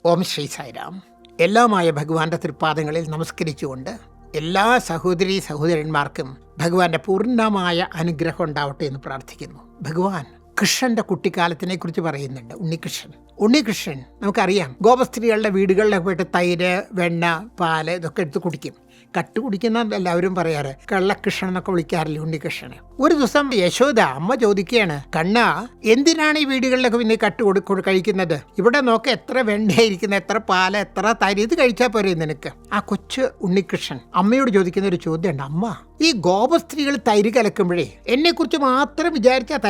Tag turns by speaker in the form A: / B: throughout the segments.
A: ഓം ശ്രീ സായിരാം. എല്ലാമായ ഭഗവാന്റെ തൃപ്പാദങ്ങളിൽ നമസ്കരിച്ചുകൊണ്ട് എല്ലാ സഹോദരീ സഹോദരന്മാർക്കും ഭഗവാന്റെ പൂർണ്ണമായ അനുഗ്രഹം ഉണ്ടാവട്ടെ എന്ന് പ്രാർത്ഥിക്കുന്നു. ഭഗവാൻ കൃഷ്ണന്റെ കുട്ടിക്കാലത്തിനെ കുറിച്ച് പറയുന്നുണ്ട്. ഉണ്ണികൃഷ്ണൻ നമുക്കറിയാം, ഗോപസ്ത്രീകളുടെ വീടുകളിലൊക്കെ പോയിട്ട് തൈര്, വെണ്ണ, പാല് ഇതൊക്കെ എടുത്ത് കുടിക്കും. കട്ട് കുടിക്കുന്ന എല്ലാവരും പറയാറ് കള്ളകൃഷ്ണൻ എന്നൊക്കെ വിളിക്കാറില്ല ഉണ്ണികൃഷ്ണന്. ഒരു ദിവസം യശോദ അമ്മ ചോദിക്കുകയാണ്, കണ്ണ എന്തിനാണ് ഈ വീടുകളിലൊക്കെ പിന്നെ കട്ട് കഴിക്കുന്നത്? ഇവിടെ നോക്ക എത്ര വെണ്ണയായിരിക്കുന്നത്, എത്ര പാല്, എത്ര തൈര്, ഇത് കഴിച്ചാൽ പോരെ നിനക്ക്? ആ കൊച്ചു ഉണ്ണികൃഷ്ണൻ അമ്മയോട് ചോദിക്കുന്ന ഒരു ചോദ്യമുണ്ട്. അമ്മ, ഈ ഗോപസ്ത്രീകൾ തൈര് കലക്കുമ്പോഴേ എന്നെക്കുറിച്ച് മാത്രം വിചാരിച്ചാൽ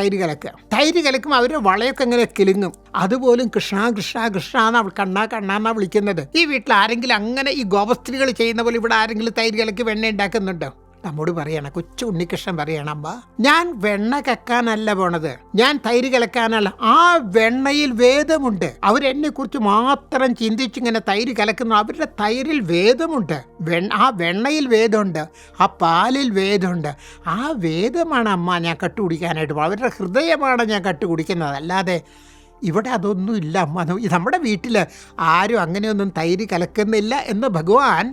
A: തൈര് കലക്കും അവരുടെ വളയൊക്കെ എങ്ങനെ കിലുങ്ങും. അതുപോലും കൃഷ്ണ കൃഷ്ണ കൃഷ്ണ എന്നാ കണ്ണാന്നാ വിളിക്കുന്നത്. ഈ വീട്ടിൽ ആരെങ്കിലും അങ്ങനെ ഈ ഗോപസ്ത്രീകൾ ചെയ്യുന്ന പോലെ ഇവിടെ ആരെങ്കിലും തൈര് കലക്കി വെണ്ണ ഉണ്ടാക്കുന്നുണ്ടോ? നമ്മോട് പറയണം, കൊച്ചു ഉണ്ണികൃഷ്ണൻ പറയണം, അമ്മ ഞാൻ വെണ്ണ കക്കാനല്ല പോണത്, ഞാൻ തൈര് കലക്കാനല്ല. ആ വെണ്ണയിൽ വേദമുണ്ട്. അവരെന്നെ കുറിച്ച് മാത്രം ചിന്തിച്ചിങ്ങനെ തൈര് കലക്കുന്നു. അവരുടെ തൈരിൽ വേദമുണ്ട്, ആ വെണ്ണയിൽ വേദമുണ്ട്, ആ പാലിൽ വേദമുണ്ട്. ആ വേദമാണ് അമ്മ ഞാൻ കട്ടുകുടിക്കാനായിട്ട്, അവരുടെ ഹൃദയമാണ് ഞാൻ കട്ടുകുടിക്കുന്നത്. അല്ലാതെ ഇവിടെ അതൊന്നും ഇല്ല അമ്മ. നമ്മുടെ വീട്ടിൽ ആരും അങ്ങനെയൊന്നും തൈര് കലക്കുന്നില്ല എന്ന് ഭഗവാൻ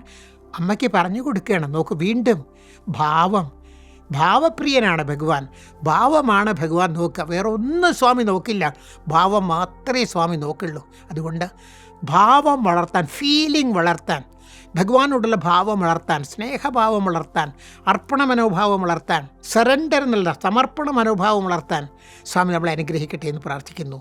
A: അമ്മയ്ക്ക് പറഞ്ഞു കൊടുക്കുകയാണ്. നോക്ക്, വീണ്ടും ഭാവപ്രിയനാണ് ഭഗവാൻ. ഭാവമാണ് ഭഗവാൻ നോക്കുക, വേറെ ഒന്നും സ്വാമി നോക്കില്ല. ഭാവം മാത്രമേ സ്വാമി നോക്കുള്ളൂ. അതുകൊണ്ട് ഭാവം വളർത്താൻ, ഫീലിംഗ് വളർത്താൻ, ഭഗവാനോടുള്ള ഭാവം വളർത്താൻ, സ്നേഹഭാവം വളർത്താൻ, അർപ്പണ മനോഭാവം വളർത്താൻ, സറണ്ടർ എന്നുള്ള സമർപ്പണ മനോഭാവം വളർത്താൻ സ്വാമി നമ്മളെ അനുഗ്രഹിക്കട്ടെ എന്ന് പ്രാർത്ഥിക്കുന്നു.